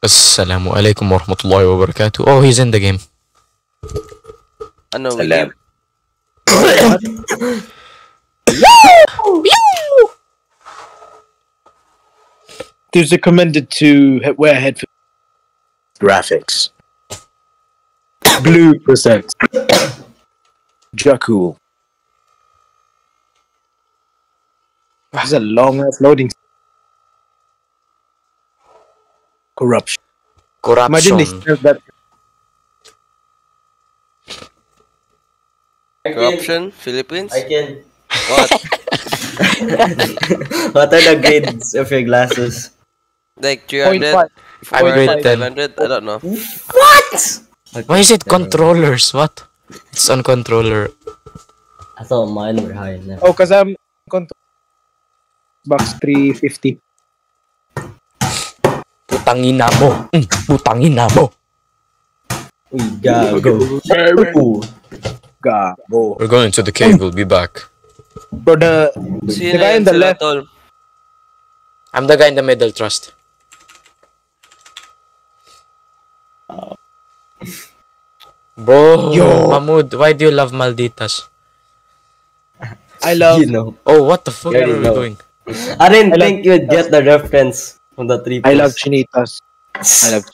Assalamualaikum warahmatullahi wabarakatuh. Oh, he's in the game. Ano, Salam. There's recommended to wear headphones. Graphics. Blue presents. Jakul. This is a long ass loading. Corruption. Imagine they spelled that. Corruption, Philippines? I can. What? What are the grades of your glasses? Like 300? 510. 500? I don't know. Why is it controllers? What? It's on controller. I thought mine were high enough. Oh, cause I'm box 350. Putangina mo. Putangina mo. Uy, gago. Ooh. Go. We're going to the cave. We'll be back. Bro, the Sino guy yan in the sila, left. tol? I'm the guy in the middle, trust. Bro, Yo. Mahmoud, why do you love Malditas? I love. You know. Oh, what the fuck Yeah, are we no. doing? I didn't I love- think you'd get the reference from the three I love chinitas. I love.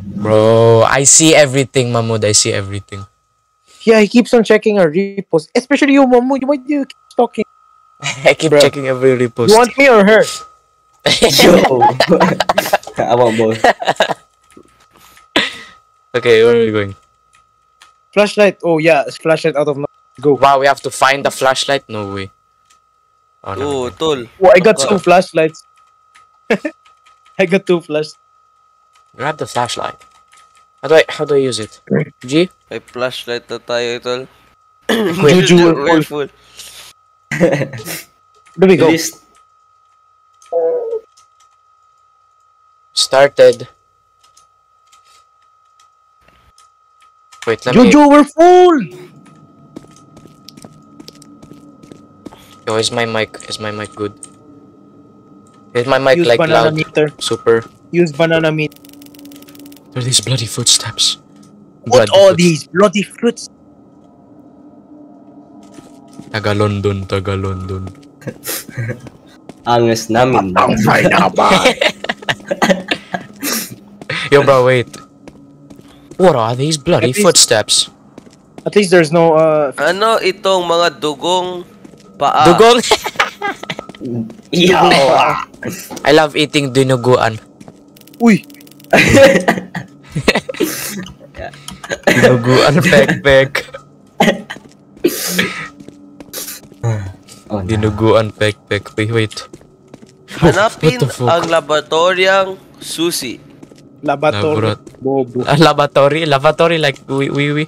Bro, I see everything, Mahmoud. I see everything. Yeah, he keeps on checking our repost. Especially you, Momo. Why do you keep stalking? I keep Bro. checking every repost. You want me or her? Yo. I want both. Okay, where are we going? Flashlight. Oh yeah, it's flashlight out of no. Go. Wow, we have to find the flashlight? No way. Oh, no. Oo, tol. Oh, I got 2 flashlights. I got 2 flashlights. Grab the flashlight. How do I use it? G? May flashlight na tayo, tol. Juju, We're full. There we At go. least, Started. Wait, let me... Juju, we're full. Yo, is my mic good? Is my mic Use like banana loud? meter. Super. Use banana meat. There are these bloody footsteps. What Bloody all foot- these bloody fruits? Taga London. angas namin. Yo, bro, wait. What are these bloody At least- footsteps? At least there's no Ano itong mga dugong paa? Dugong! Yo. I love eating dinuguan. Uy. Dinuguan, pek. Oh, no. Dinuguan, pek. Wait. Hanapin What the fuck? ang laboratoriang susi. Laboratory. Bobo. Lavatory like we.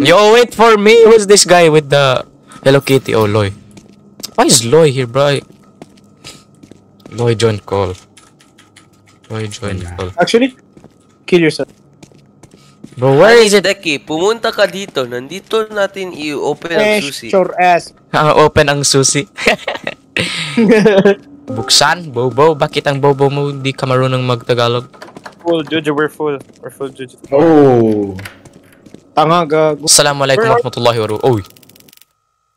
Yo, wait for me. Who's this guy with the Hello Kitty? Oh, Loy. Why is Loy here, bro? Loy join call. Actually, kill yourself. Bro, where is it? Deki, pumunta ka dito. Nandito natin i-open ang susi. Your ass. Open ang susi. Buksan? Bobo? Bakit ang bobo mo di ka marunong mag-Tagalog? Full, Jojo, we're full. We're full, Jojo. Oh. Tanga gago. Assalamualaikum warahmatullahi wabarakatuh. Oh.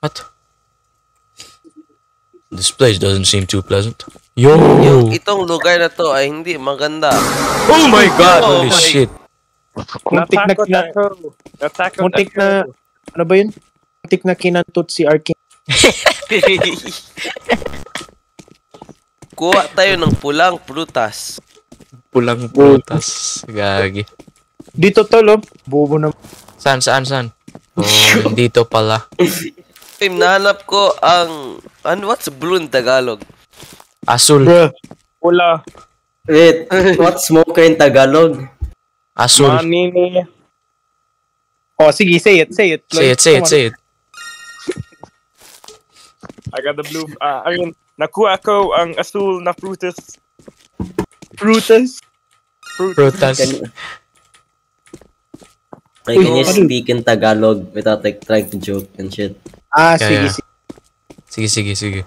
What? This place doesn't seem too pleasant. Yo! Itong lugar na to ay hindi maganda. Oh my god! Oh Holy my- shit! Muntik na ano ba yun? Muntik na kinantot si Arkin. Kuha tayo ng pulang prutas. Pulang prutas. Gagi. Dito tol, oh. Bobo na. Saan? Oh, dito pala. Nahanap ko ang... what's blue in Tagalog? Asul. Bruh. Pula. Wait, what's smoker in Tagalog? Asul. Manini. Oh, sige, say it. Say it. I got the blue. Ayun, nakuha ko ang asul na frutas. Frutas. Prutas. Like, can you speak in Tagalog without like trying to joke and shit? Ah, Yeah, sige, yeah. sige. Sige.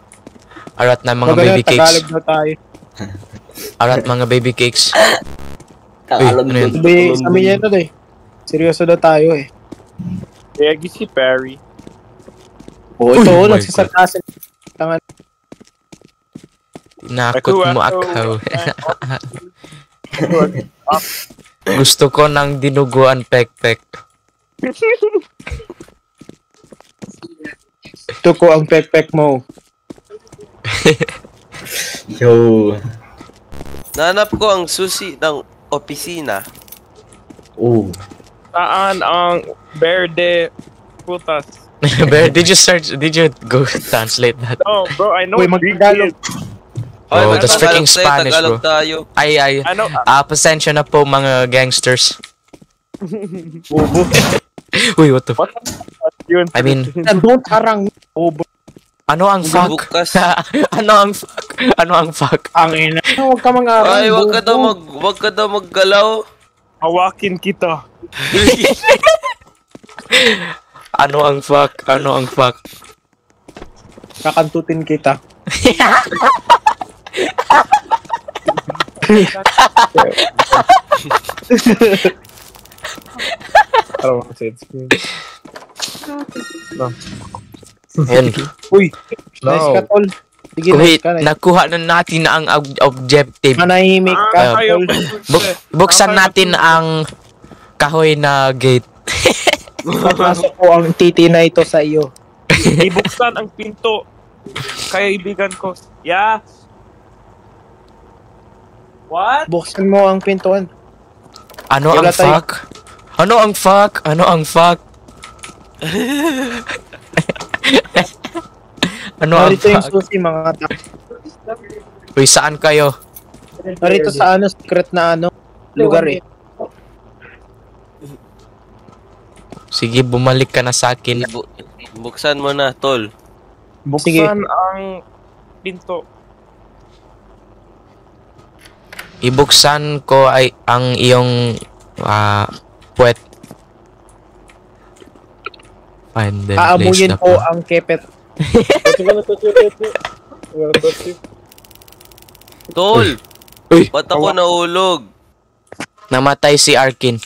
Arat na mga Magaling baby cakes. Tagalog na tayo. Arat mga baby cakes. Tagalog ano yun? joke. Sabi niya ito eh. Seryoso na tayo eh. Kaya si Perry. Oo, ito, Oh my nagsasatasan. Tangan. Nakot mo akaw. Gusto ko ng dinuguan pek-pek. Ito ko ang pek-pek mo. Yo. Nanap ko ang susi ng opisina. Oh. Saan ang verde putas? Bear, did you go translate that? No, bro, I know Uy, Greek mag-Tagalog. is. Oh, that's freaking Tagalog tayo, Spanish, Tagalog bro. tayo. Ay, Ano? pasensya na po mga gangsters. Bobo. Uy, what the fuck? Yun. I mean, Don't harang. Bobo. ano ang fuck? Bukas. ano ang fuck? Ano ang fuck? Ang ina. Huwag ka mang-arang. Ay, wag bobo. ka daw maggalaw. Hawakin kita. Ano ang fuck? Ano ang fuck? Kakantutin kita. Parang sense. Ayun. Uy, nice ka, tol. Sige, Wait, nice ka. Nice. nakuha na natin ang objective. Manahimik ka, Ayaw. tol. Buksan natin ang kahoy na gate. Papasok ko ang titi na ito sa iyo. Ibuksan ang pinto. Kaibigan ko. Yeah. What? Buksan mo ang pintuan. Ano Wala ang fuck? Ano ang fuck? Ano ang fuck? Ano ang Narito yung fuck? susi, mga tao. Uy, saan kayo? Narito sa ano, secret na ano, lugar eh. Sige, bumalik ka na sa akin. Buksan mo na, tol. Sige. Buksan ang pinto. Ibuksan ko ay ang iyong puwet. Find the place Aamuyin na ko ang kepet. Tol! Uy! Ba't ako naulog? Namatay si Arkin.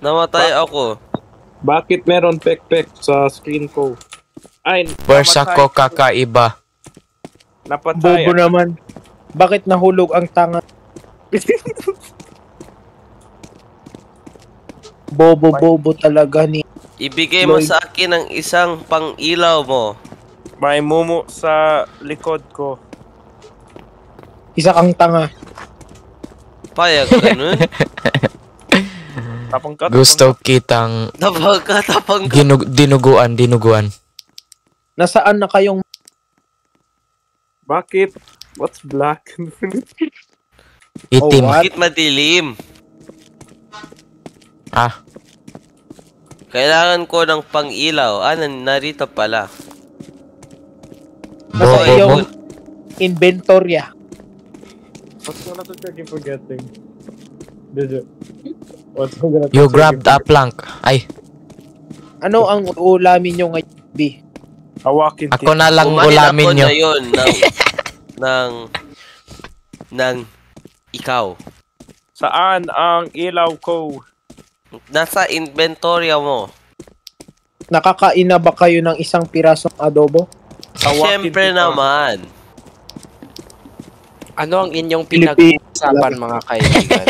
Namatay ako. Bakit meron pek-pek sa screen ko? Ay, Pwersa ko kakaiba. Napatay. Bobo naman. Bakit nahulog ang tanga? Bobo talaga ni. Ibigay mo sa akin ang isang pang-ilaw mo. May mumu sa likod ko. Isa kang tanga. Payag ka nun? Tapang ka. Gusto kitang Tapang ka. dinuguan. Nasaan na kayong Bakit? What's black? Itim. Oh, what? Bakit madilim? Ah, Kailangan ko ng pang-ilaw. Narito pala. nasa bobo mo. iyong inventorya? What's gonna to check forgetting? Did you? What's gonna You grabbed a plank. Ay, Ano ang ulamin nyo ngayon, B? Hawakin ako na lang Kumain ulamin ako nyo. na yun ng ikaw. Saan ang ilaw ko? Nasa inventorya mo. Nakakain na ba kayo ng isang pirasong adobo? Hawakin Siyempre kita. naman. Ano ang inyong Pilipino. pinag-uusapan mga kaibigan?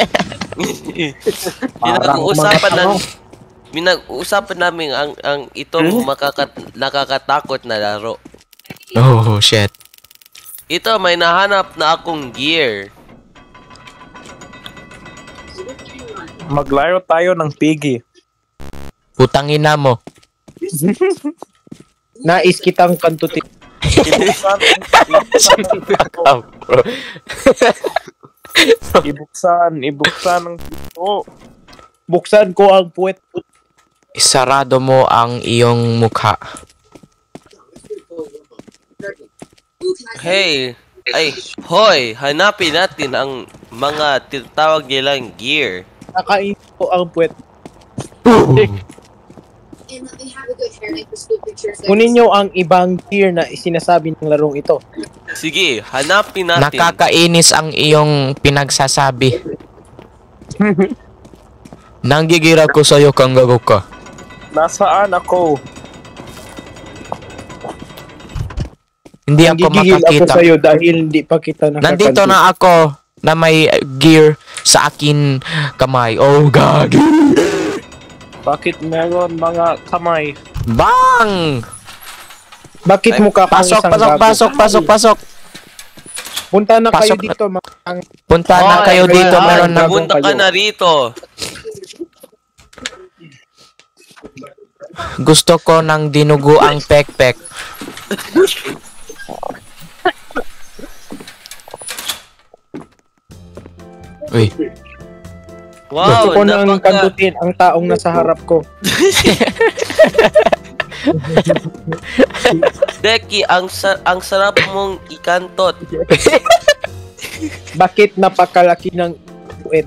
Pinag-uusapan namin ang itong nakakatakot na laro. Oh, shit. Ito, may nahanap na akong gear. Maglayo tayo ng piggy. Putangin na mo. Nais kitang kantutin. Ibuksan ang pinto. Buksan ko ang puwet. Isarado mo ang iyong mukha. Hoy, hanapin natin ang mga tinatawag nilang gear. Nakain ko ang puwet. Kunin nyo ang ibang gear na sinasabi ng larong ito. Sige, hanapin natin. Nakakainis ang iyong pinagsasabi. Nanggigira ko sa'yo kang gago ka. Nasaan ako? Hindi ako Nanggigigil ako makakita. sa'yo dahil hindi pa kita nakakagil. Nandito na ako na may gear sa akin kamay. Oh God. Bakit meron mga kamay? Bang! Bakit mukha kang Pasok, isang pasok, gago? pasok, pasok, pasok. Punta na kayo Pasok na. dito, mga Punta na Hoy, kayo dito. hoy, Meron na. pumunta ka na rito. Gusto ko ng dinugo ang pek-pek. Uy. Wow, Gusto ko nang kandutin ang taong nasa harap ko. Deki, ang sarap mong ikantot. Bakit napakalaki ng puwet?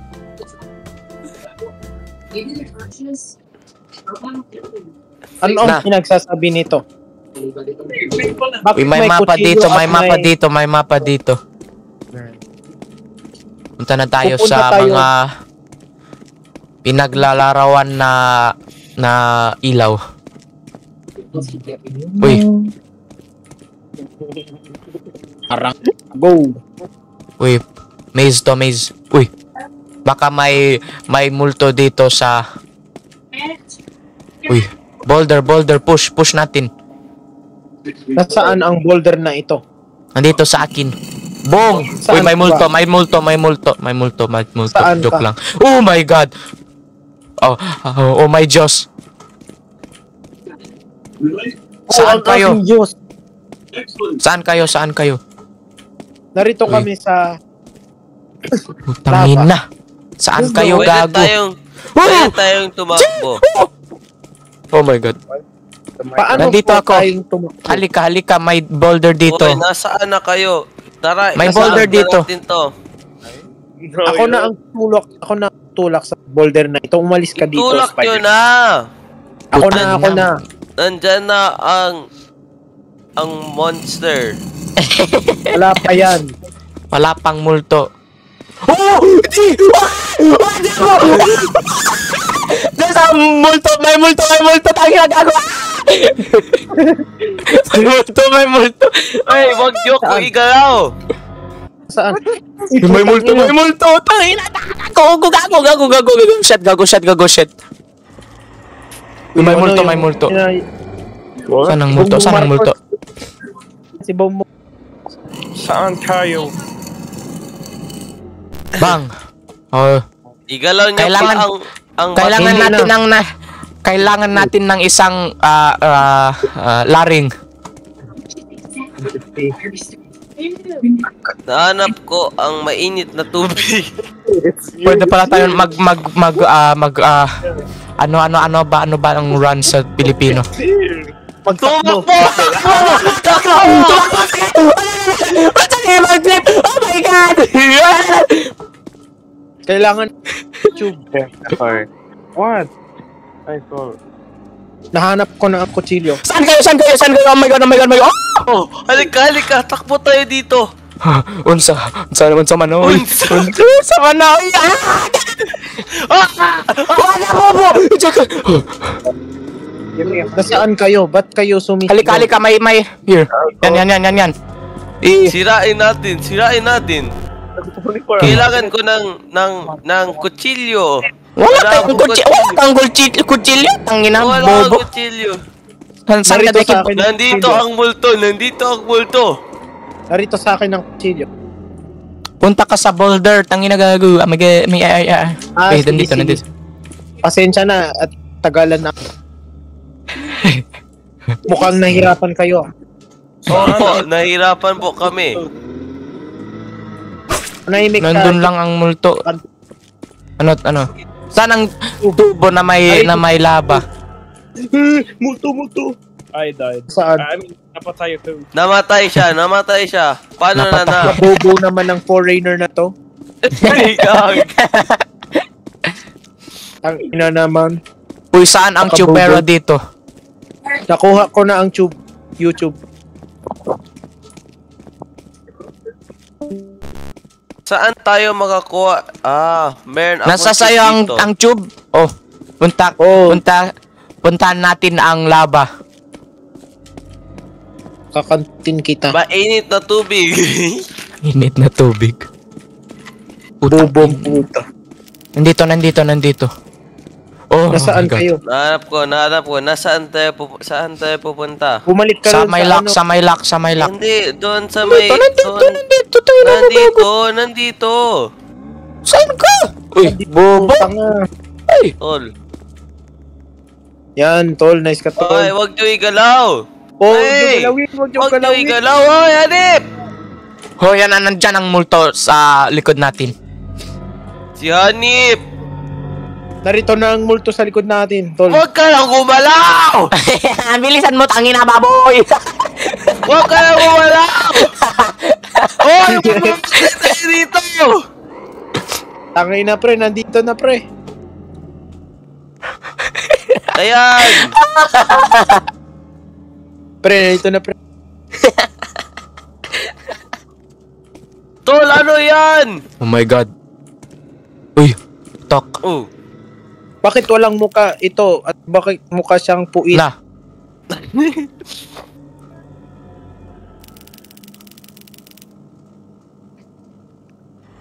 Ano ang Na. pinagsasabi nito? Bakit Uy, may mapa kutsilyo dito, at may mapa dito, may mapa dito. Punta na tayo Pupunta sa tayo. mga pinaglalarawan na ilaw. Uy, Go! uy, maze to maze. Uy, baka may multo dito sa... Uy, boulder, push natin. Nasaan ang boulder na ito? Nandito sa akin. Boom! Uy, Saan may multo, ba? may multo. Saan Joke ka? lang. Oh my God! Oh my Diyos. Saan ang kayo? aking Diyos. Saan kayo? Narito Uy. kami sa... Tangin na. Saan kayo, gago? Pwede tayong tumakbo. Oh my God. Paano Nandito po ako. tayong tumakbo? Halika. May boulder dito. Hoy, nasaan na kayo? Tara, May isasama boulder dito. natin to. Ako na ang tulak sa boulder na ito. Umalis ka dito, Tulak nyo Spider. na! Ako Putang na. Nandyan na ang monster. Wala pa yan. Wala pang multo. Oh! Nasa multo! May multo! Tangin na, gago! May multo! Ay, wag nyo ko igalaw! Saan? May multo! Tangin na! Gago! Shit! May multo! Saan ang multo? Si Bomo. Saan kayo? Bang! Oh, Igalaw nyo Kailangan- pa ang kailangan Hindi natin na. ng kailangan natin ng isang laring. Nahanap ko ang mainit na tubig. Pwede pala tayo ano ba ang run sa Pilipino? Magtakbo. Tumakbo! Oh my God! Kailangan tube. What? I thought. Nahanap ko na ang kutsilyo. Saan kayo? Oh my God! Oh, halika, takbo tayo dito. Unsa man oy. Unsa man oy. Nasaan kayo? Ba't kayo sumigaw? Halika, may here. Yan. Sirain natin. Kailangan ko ng kutsilyo. Wala kang kutsilyo, tangina Wala bobo. akong kutsilyo. Saan ka Narito dikit? sa akin ang Nandito kutsilyo. ang multo. Narito sa akin ang kutsilyo. Punta ka sa boulder, tangina gago. Okay, sige. nandito. Pasensya na at tagalan na. Mukhang nahirapan kayo. Opo, nahirapan po kami. Nahimik ka. Nandun lang ang multo. Ano? Saan ang tubo na may lava? Multo. I died. Saan? I mean, napatay ako. Namatay siya. Paano na? Bobo naman ng foreigner na to. Ang ina naman. Uy, saan ang Nakabobo. chupero dito? Nakuha ko na ang tube. YouTube. Saan tayo makakuha? Meron ako Nasa sayo dito. ang tube. Oh, puntahan natin ang lava. Kakantin kita. Mainit na tubig. Init na tubig. Utang Bubong ina. puta. Nandito. Oh, Nasaan my God. kayo? Nahanap ko. Saan tayo pupunta? Bumalik ka Sa rin may lock, sa may lock. Hindi, doon sa may... Nandito. Tayo na bago. Nandito. Saan ka? Uy, bobo. Tanga. Ay, Tol. Yan, tol. Nice ka, tol. Oy, wag nyo igalaw. Oh, Hey! huwag yung Wag nyo galawin. igalaw. Oy, Hanip! ho, yan na nandyan ang multo sa likod natin. Si Hanip! Narito na ang multo sa likod natin, tol. Huwag ka lang gumalaw! Bilisan mo, tangina baboy. Huwag ka lang gumalaw! Oy, huwag tayo dito! Tangay na, pre. Nandito na, pre. Ayan! Pre, nandito na, pre. Tol, ano yan? Oh my God. Uy, tok. Oh, Bakit walang muka ito? At bakit mukha siyang puit? La.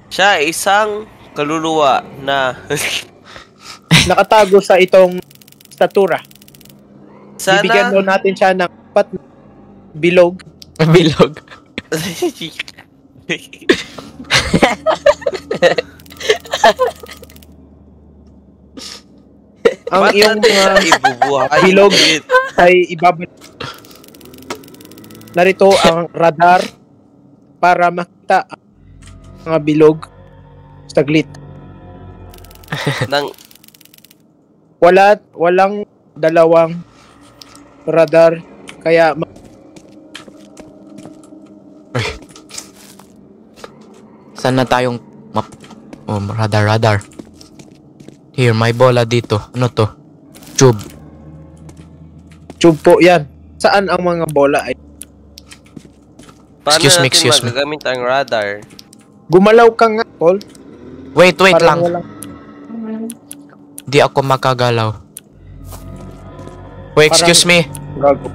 siya isang kaluluwa na Nakatago sa itong statura. Bibigyan daw sana... natin siya ng pat bilog. Bilog. Ang Ba't iyong natin siya mga ibubuhay? bilog ay ibabalik. Narito ang radar para makita ang mga bilog. Saglit. Nang Walang dalawang radar kaya Saan na tayong map? Oh, radar. Here, may bola dito. Ano to? Tube. tube po yan. Saan ang mga bola ay paano Excuse me, natin excuse me. magagamit ang radar? gumalaw ka nga, tol. Wait Parang lang. walang- Di ako makagalaw. Wait, excuse me. Gago.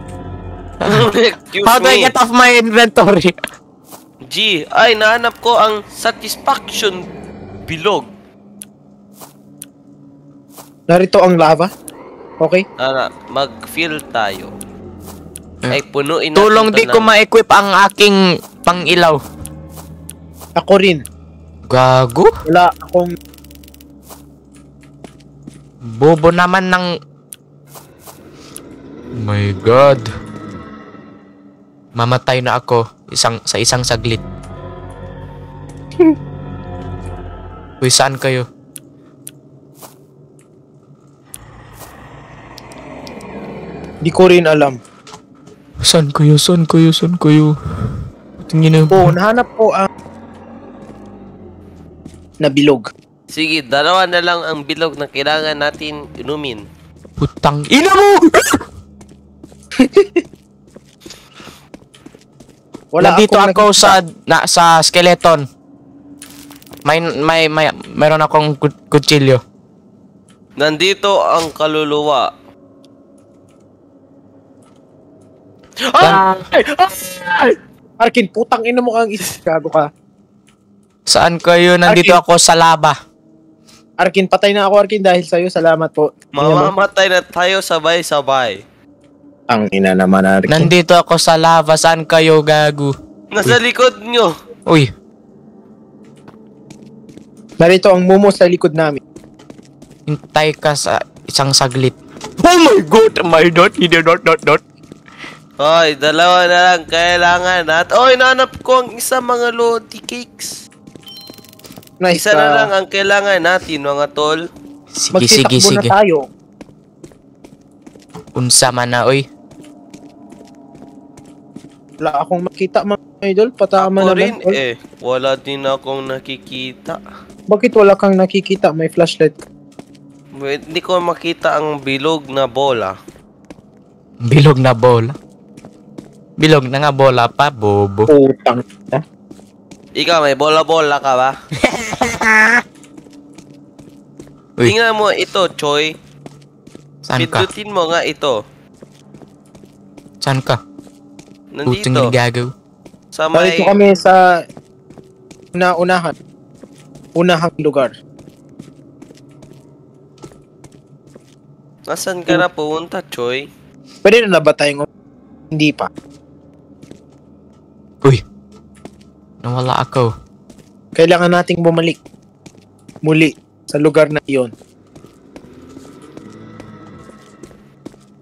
Excuse How do I me. get off my inventory? G, ay nahanap ko ang satisfaction bilog. Narito ang lava. Okay? Mag-fill tayo. Ay, punuin natin Tulong to di ko ng- ma-equip ang aking pang-ilaw. Ako rin. Gago? Wala akong Bobo naman ng... My God. Mamatay na ako sa isang saglit. Uy, saan kayo? di ko rin alam. Saan kayo? Tingin na. Oo, nahanap ko ang nabilog. Sige, dalawa na lang ang bilog na kailangan natin inumin. Putang ina mo! Wala Nandito akong ako sa skeleton. Mayroon akong kutsilyo. Nandito ang kaluluwa. Arkin, putang ina mo kang gago ka. Saan kayo? Nandito Arkin. ako sa lava. Arkin, patay na ako, Arkin, dahil sa'yo. Salamat po. Mamamatay na tayo sabay-sabay. Ang ina naman, Arkin. Nandito ako sa lava. Saan kayo, gago? Nasa likod nyo. Uy, Narito ang mumo sa likod namin. hintay ka sa isang saglit. Oh my God! Not. Hoy, dalawa na lang kailangan natin. Oy, nanap ko ang isa mga lodi cakes. Nice. Isa na lang ang kailangan natin, mga tol. Sige. Magsitakbo na tayo. Unsa man na, oy. Wala akong makita, mga idol. Patama Ako na rin lang. wala din akong nakikita. Bakit wala kang nakikita? May flashlight. Hindi ko makita ang bilog na bola. Bilog na bola. Bilog na nga bola pa, bobo. Putang. Ikaw, may bola-bola ka ba? Uy. Tingnan mo ito, Choi. Saan ka? Pindutin mo nga ito. Saan ka? Puting Nandito. gagaw. Sa Balik may... mo kami sa unahang lugar. Nasaan ka na pumunta, Choi? Pwede na ba tayong hindi pa? Uy. Nawala ako. Kailangan nating bumalik muli sa lugar na iyon.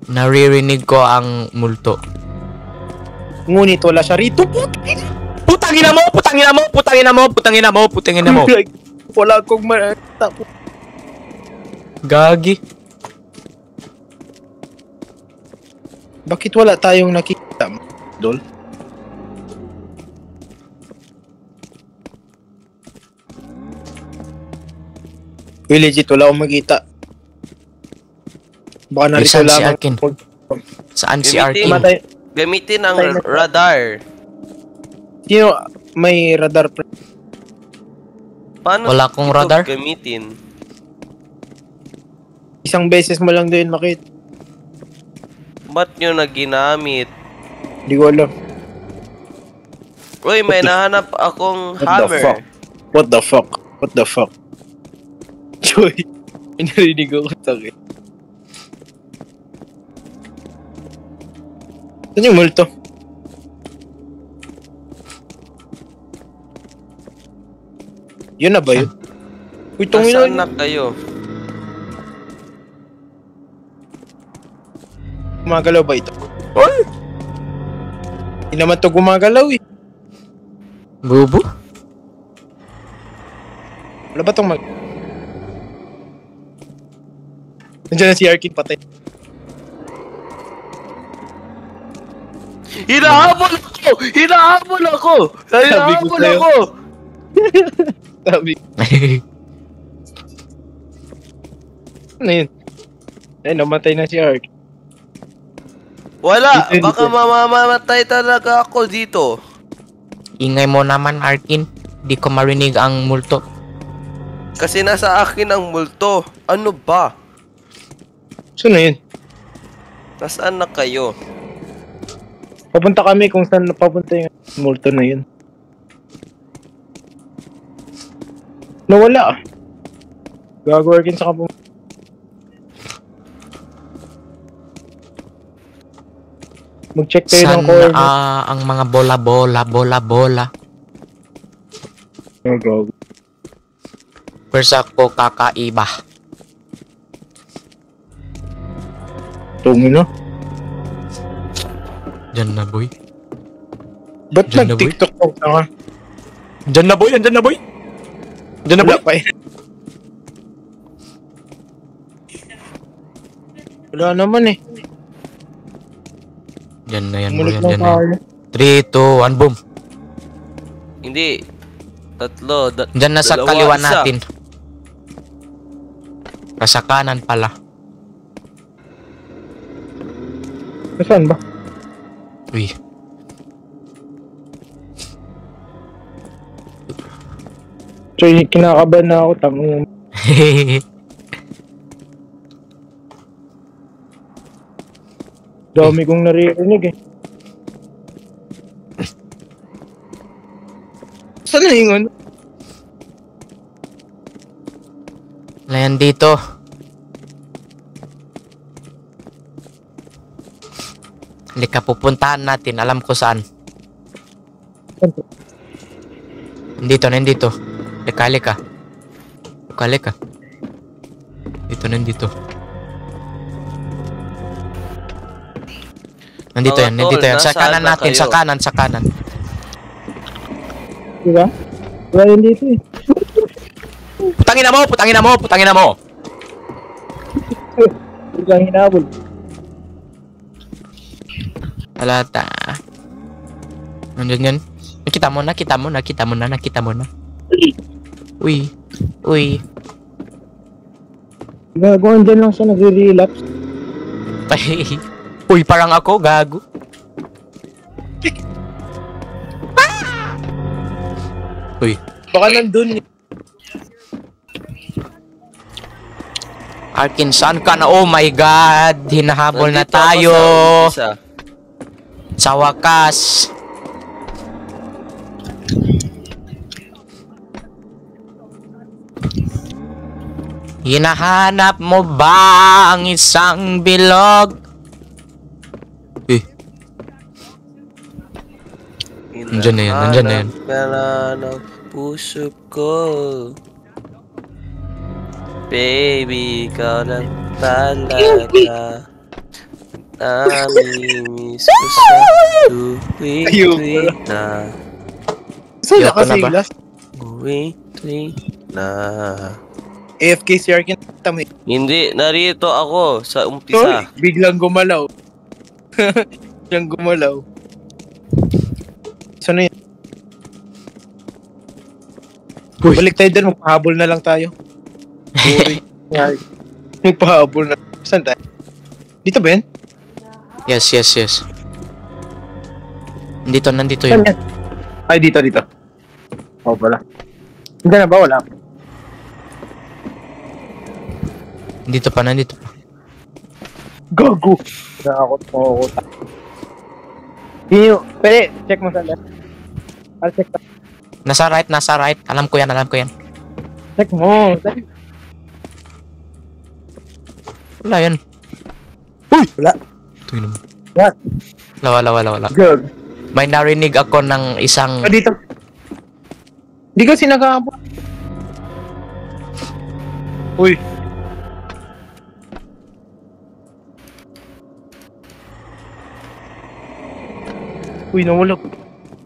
Naririnig ko ang multo. Ngunit wala siya rito. Putangina mo! Putangina mo! Putangina mo! Putangina mo! Putangina mo! Wala akong makita. Gagi. Bakit wala tayong nakita, Dol? Uy, legit, wala akong makita. Baka narito Saan si lamang. Arkin? Saan si Gamitin. Arkin? Matay. Gamitin ang Patay na. radar. Sino may radar? Paano Wala akong ito radar? gamitin? Isang beses mo lang din makita. Ba't nyo na ginamit? Hindi ko alam. Uy, may nahanap akong What the hammer. fuck? What the fuck? What the fuck? Choy, inarinig ako sakit. Saan yung multo? Yun na ba yun? Uy, tungin Nasaan na. na kayo? Gumagalaw ba ito? Oy! Hindi naman to gumagalaw eh. Bubo? Wala ba tong Nandiyan na si Arkin, patay. Hinahabol ako! Hinahabol ako! Hinahabol sa'yo. ako! Sabi. Ano yun? Ay, namatay na si Arkin. Wala! Dito, Baka dito. mamamatay talaga ako dito. Ingay mo naman, Arkin. Di ko marinig ang multo. Kasi nasa akin ang multo. Ano ba? Saan na yun? Nasaan na kayo? Papunta kami kung saan napapunta yung multo na yun. Nawala ah. Gago Arkin sa kapong. Mag-check tayo Saan ng core. ang mga bola? Oh, gago. First ako kakaiba. Tungin na. Diyan na, boy. Ba't Diyan na, boy? nag-tiktok ka nga? Diyan na, boy. Diyan na, boy. Diyan na, boy. Wala pa eh. Wala naman eh. Diyan na yan, boy. Mulit Diyan lang na yan. 3, 2, 1, boom. Hindi. Tatlo. Diyan na sa dalawa, kaliwa isa. natin. Sa kanan pala. Saan ba? Uy. So, kinakabahan na ako. Tangang. Dami kong naririnig eh. Saan na yung ano? Layan dito. Halika, pupuntahan natin. Alam ko saan. Nandito. Halika. Halika. Nandito. Nandito yan. Sa Nasaan kanan na natin. kayo? Sa kanan. Diba? Wala yun dito eh. Putangin na mo! Biglang hinabol. Halata. Nandun yan. Nakita mo na. Uy. Gagawin dyan lang siya nagre-relapse. Uy, parang ako, gago. Uy. Baka nandun. Arkin, saan ka na? Oh my God! Hinahabol na Nandito ako tayo! sa umpisa. Sa wakas! Hinahanap mo ba ang isang bilog? Eh, Nandyan na yan, nandyan na yan. Hinahanap ka ng puso ko. Baby, ikaw lang talaga. Namimiss ko sa tuwing na. Saan Yoko na kasi ba? last? Tuwing na. AFK si Arkin. Tama. Hindi, narito ako sa umpisa. Biglang gumalaw. Biglang gumalaw. Saan na yan? Uy. Balik tayo dun, magpahabol na lang tayo. Boring. Magpahabol na. Saan tayo? Dito ba yan? Yes, yes, yes. Nandito yun. Saan yan? Ay, dito. Oh, wala. Hindi na ba? Wala. Nandito pa. Gago! Nakakot mo ako. Pwede, check mo sa left. I'll check that. Nasa right. Alam ko yan. Check mo. Wala yan. Wala. Tingnan mo. What? Wala. Good. May narinig ako ng isang... Dito. Hindi ka sinagabo. Uy. Uy, nawala.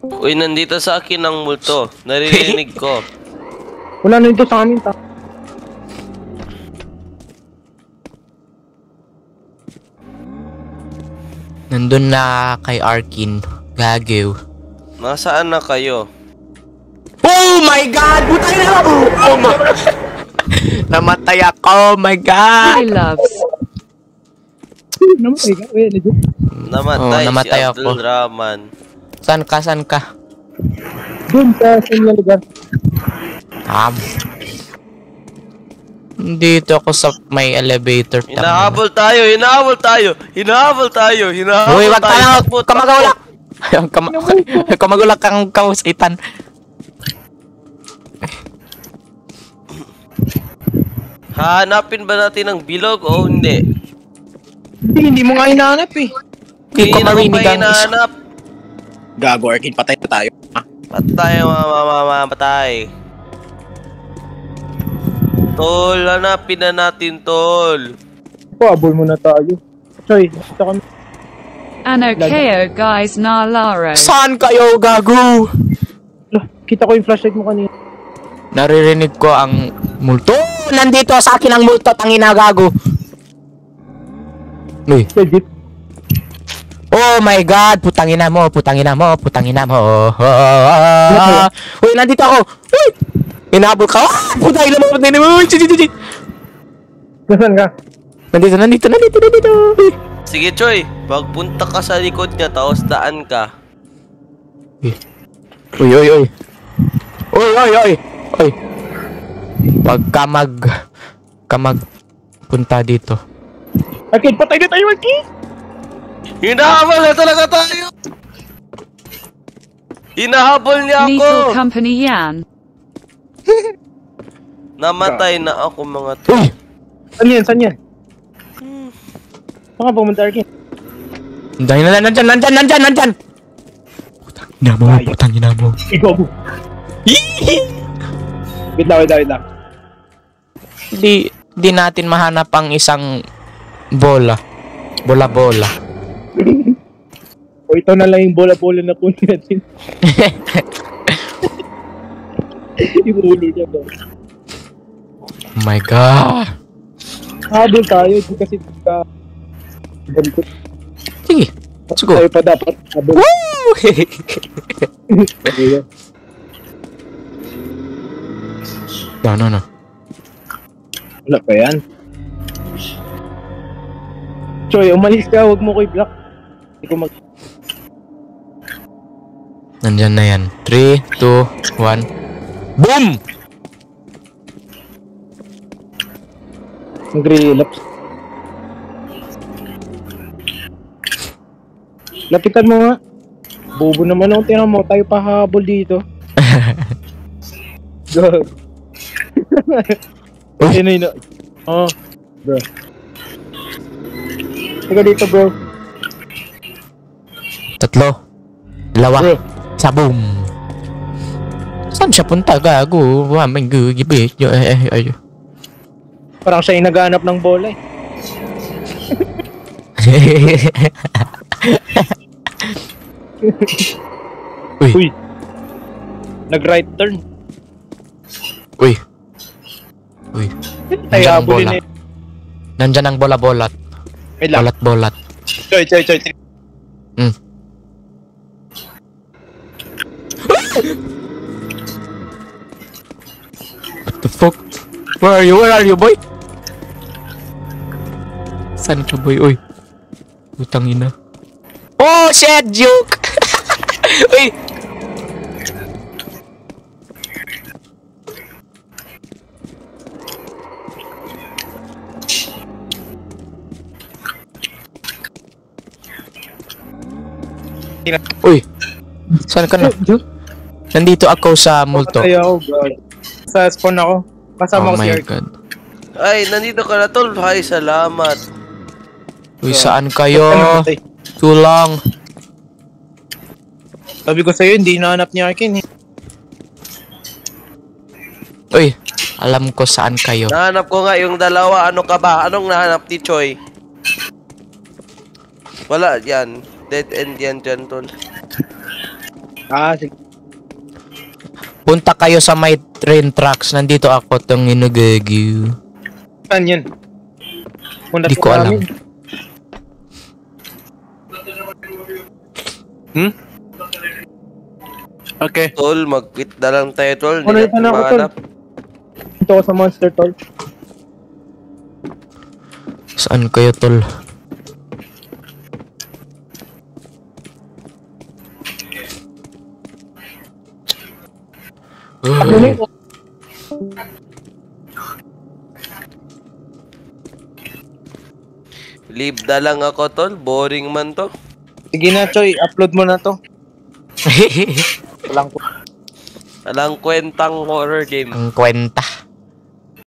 Uy, nandito sa akin ang multo. Naririnig ko. Wala na ito sa amin. Nandun na kay Arkin. Gagaw. Nasaan na kayo? Oh my God! Butay na ako! Oh my... Namatay ako! Oh my God! Hi, loves. Namatay, namatay si ako. Abdul Rahman. Saan ka? Doon sa same lugar. Dito ako sa may elevator. Hinahabol tayo. Uy, wag tayo! Kamagulak! Kamagulak kang kausitan. Hahanapin ba natin ang bilog o hindi? Hindi mo nga hinahanap eh. Hindi ko na marinig pa ang isa. hinahanap. Gago, Arkin, patay na tayo. Patay, patay. Tol, hanapin na natin, tol. Pahabol mo na tayo. Choy, gusto kami. Anokeo guys na laro. Saan kayo, gago? Kita ko yung flashlight mo kanina. Naririnig ko ang multo. Nandito sa akin ang multo, tangina, gago. Uy. Legit. Oh my God, putangina mo. Uy, nandito ako. Uy! Inabot ka. Putangina mo. Nasaan ka? Nandito. Sige, Choy. Pagpunta ka sa likod niya, tapos daan ka. Uy. Pagka punta dito. Arkin, patay na tayo, Arkin! Hinahabol na talaga tayo! Hinahabol niya Lethal ako! company yan. Namatay na ako, mga tol. Uy! Saan yan? Saan ka pumunta, Arkin? Nandyan! Putangina mo. Ikaw. Wait lang. Di natin mahanap ang isang bola. Bola. O ito na lang yung bola-bola na kunin natin. Ibulo niya ba? Oh my God. Habol tayo, di kasi ka... Balikot. Sige, let's go. Tayo pa dapat habol. Woo! Okay, No. Wala pa yan. Choy, umalis ka, huwag mo ko i-block. Hindi ko mag... Nandyan na yan. 3, 2, 1. Boom! Nag-relapse. Lapitan mo nga. Bobo naman ako, tinan mo. Tayo pahabol dito. Go. Yun. Oh, bro. Taga dito, bro. 3, 2, Bro. sa boom. Saan siya punta? Gago. Waming gugibit. Ay. Parang siya yung naghahanap ng bola eh. Uy. Nag-right turn. Uy. Tayo Nandyan ang habulin bola. eh. Nandyan ang bola-bolat. Wait lang. Bolat-bolat. Choy. What the fuck? Where are you, boy? Saan ka, boy? Uy. Utang ina. Oh, shit! Joke! Uy! Uy! Saan ka na? Nandito ako sa multo. Tayo ako, bro. Sa spawn ako. Kasama Oh ko si my Ark. god. Ay, nandito ka na, tol. Ay, salamat. Uy, saan kayo? Namatay. Tulang. Sabi ko sa'yo, hindi nahanap ni Arkin eh. Uy, alam ko saan kayo. Nahanap ko nga yung dalawa. Ano ka ba? Anong nahanap ni Choi? Wala, yan. Dead end yan dyan, tol. Ah, sige. Punta kayo sa my train tracks. Nandito ako tong inugagi. Saan yun? Punta Di ko alam. Okay. Tol, mag-quit na lang tayo, tol. Ano Hindi yung natin ako, tol? mahanap. Dito ako sa monster tol. Saan kayo, tol? Leave na lang ako, tol. Boring man to. Sige na, Choy. Upload mo na to. Walang ko. Walang kwentang horror game. Ang kwenta.